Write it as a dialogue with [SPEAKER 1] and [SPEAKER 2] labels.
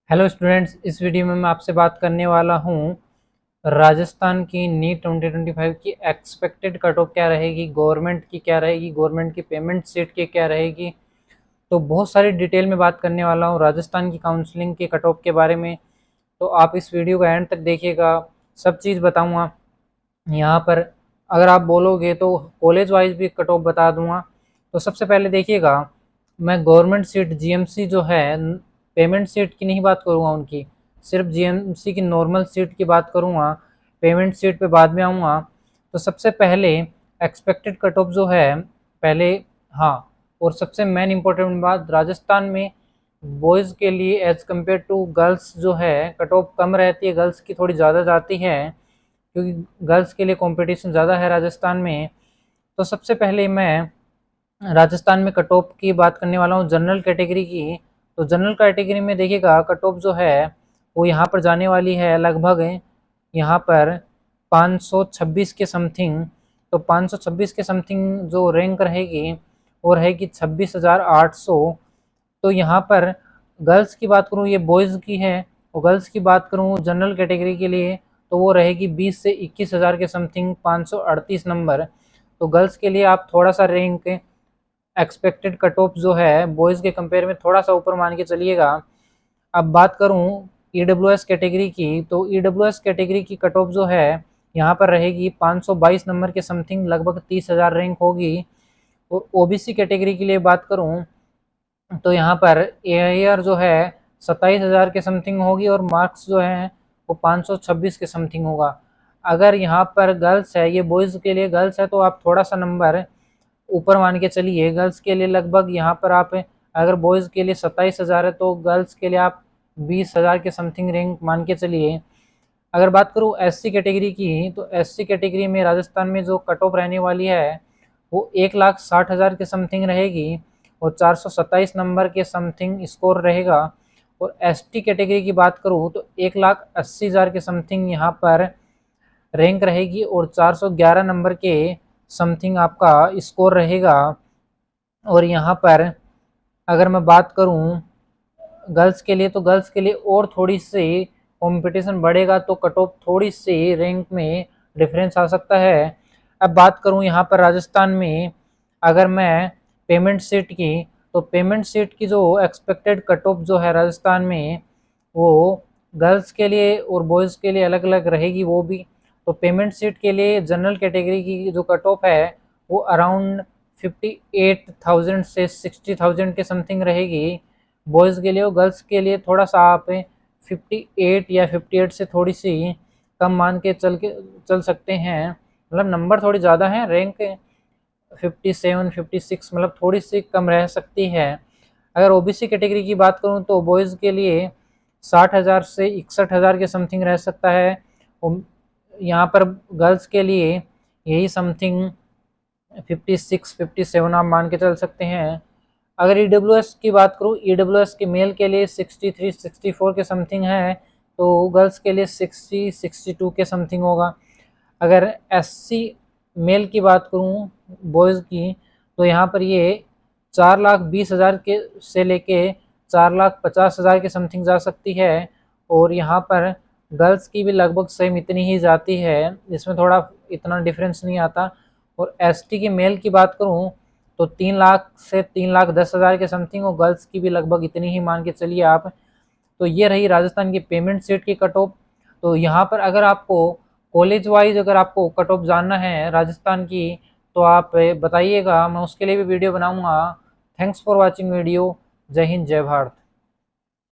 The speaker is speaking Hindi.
[SPEAKER 1] हेलो स्टूडेंट्स, इस वीडियो में मैं आपसे बात करने वाला हूँ राजस्थान की नीट 2025 की एक्सपेक्टेड कट ऑफ क्या रहेगी, गवर्नमेंट की क्या रहेगी, गवर्नमेंट की पेमेंट सीट की क्या रहेगी। तो बहुत सारी डिटेल में बात करने वाला हूँ राजस्थान की काउंसलिंग के कट ऑफ के बारे में। तो आप इस वीडियो का एंड तक देखिएगा, सब चीज़ बताऊँगा यहाँ पर। अगर आप बोलोगे तो कॉलेज वाइज भी कट ऑफ बता दूँगा। तो सबसे पहले देखिएगा, मैं गवर्नमेंट सीट जीएमसी जो है, पेमेंट सीट की नहीं बात करूँगा उनकी, सिर्फ जीएमसी की नॉर्मल सीट की बात करूँगा। पेमेंट सीट पे बाद में आऊँगा। तो सबसे पहले एक्सपेक्टेड कट ऑफ जो है पहले, हाँ, और सबसे मेन इम्पोर्टेंट बात, राजस्थान में बॉयज़ के लिए एज़ कम्पेयर टू गर्ल्स जो है कट ऑफ कम रहती है, गर्ल्स की थोड़ी ज़्यादा जाती है क्योंकि गर्ल्स के लिए कंपटीशन ज़्यादा है राजस्थान में। तो सबसे पहले मैं राजस्थान में कट ऑफ की बात करने वाला हूँ जनरल कैटेगरी की। तो जनरल कैटेगरी में देखिएगा कट ऑफ जो है वो यहाँ पर जाने वाली है लगभग यहाँ पर 526 के समथिंग। तो 526 के समथिंग जो रैंक रहेगी वो रहेगी 26,800। तो यहाँ पर गर्ल्स की बात करूँ, ये बॉयज़ की है, और गर्ल्स की बात करूँ जनरल कैटेगरी के लिए तो वो रहेगी 20 से 21,000 के समथिंग, 538 नंबर। तो गर्ल्स के लिए आप थोड़ा सा रैंक एक्सपेक्टेड कट ऑफ जो है बॉयज़ के कंपेयर में थोड़ा सा ऊपर मान के चलिएगा। अब बात करूं ईडब्ल्यूएस कैटेगरी की, तो ईडब्ल्यूएस कैटेगरी की कट ऑफ जो है यहाँ पर रहेगी 522 नंबर के समथिंग, लगभग 30,000 रैंक होगी। और ओबीसी कैटेगरी के लिए बात करूं तो यहाँ पर एआईआर जो है 27,000 के समथिंग होगी और मार्क्स जो है वो 526 के समथिंग होगा। अगर यहाँ पर गर्ल्स है, ये बॉयज़ के लिए गर्ल्स है, तो आप थोड़ा सा नंबर ऊपर मान के चलिए। गर्ल्स के लिए लगभग यहाँ पर आप, अगर बॉयज़ के लिए 27,000 है तो गर्ल्स के लिए आप 20,000 के समथिंग रैंक मान के चलिए। अगर बात करूँ एससी कैटेगरी की, तो एससी कैटेगरी में राजस्थान में जो कट ऑफ रहने वाली है वो 1,60,000 के समथिंग रहेगी और 427 नंबर के समथिंग स्कोर रहेगा। और एसटी कैटेगरी की बात करूँ तो 1,80,000 के समथिंग यहाँ पर रैंक रहेगी और 411 नंबर के समथिंग आपका स्कोर रहेगा। और यहाँ पर अगर मैं बात करूँ गर्ल्स के लिए, तो गर्ल्स के लिए और थोड़ी सी कंपटीशन बढ़ेगा तो कट ऑफ थोड़ी सी रैंक में डिफरेंस आ सकता है। अब बात करूँ यहाँ पर राजस्थान में, अगर मैं पेमेंट सीट की, तो पेमेंट सीट की जो एक्सपेक्टेड कट ऑफ जो है राजस्थान में वो गर्ल्स के लिए और बॉयज़ के लिए अलग अलग रहेगी वो भी। तो पेमेंट सीट के लिए जनरल कैटेगरी की जो कट ऑफ है वो अराउंड 58,000 से 60,000 के समथिंग रहेगी बॉयज़ के लिए, और गर्ल्स के लिए थोड़ा सा आप 58 या 58 से थोड़ी सी कम मान के चल सकते हैं। मतलब नंबर थोड़ी ज़्यादा है, रैंक 57 56 मतलब थोड़ी सी कम रह सकती है। अगर ओबीसी कैटेगरी की बात करूं तो बॉयज़ के लिए 60,000 से 61,000 के समथिंग रह सकता है। यहाँ पर गर्ल्स के लिए यही समथिंग 56 57 आप मान के चल सकते हैं। अगर ईडब्ल्यूएस की बात करूँ, ईडब्ल्यूएस के मेल के लिए 63 64 के समथिंग है, तो गर्ल्स के लिए 60 62 के समथिंग होगा। अगर एससी मेल की बात करूँ बॉयज़ की, तो यहाँ पर ये 4,20,000 के से लेके 4,50,000 के समथिंग जा सकती है। और यहाँ पर गर्ल्स की भी लगभग सेम इतनी ही जाती है, इसमें थोड़ा इतना डिफरेंस नहीं आता। और एसटी की मेल की बात करूँ तो 3 लाख से 3,10,000 के समथिंग, और गर्ल्स की भी लगभग इतनी ही मान के चलिए आप। तो ये रही राजस्थान की पेमेंट सीट की कट ऑफ। तो यहाँ पर अगर आपको कॉलेज वाइज अगर आपको कट ऑफ जानना है राजस्थान की तो आप बताइएगा, मैं उसके लिए भी वीडियो बनाऊंगा। Thanks for watching video. जय हिंद, जय भारत।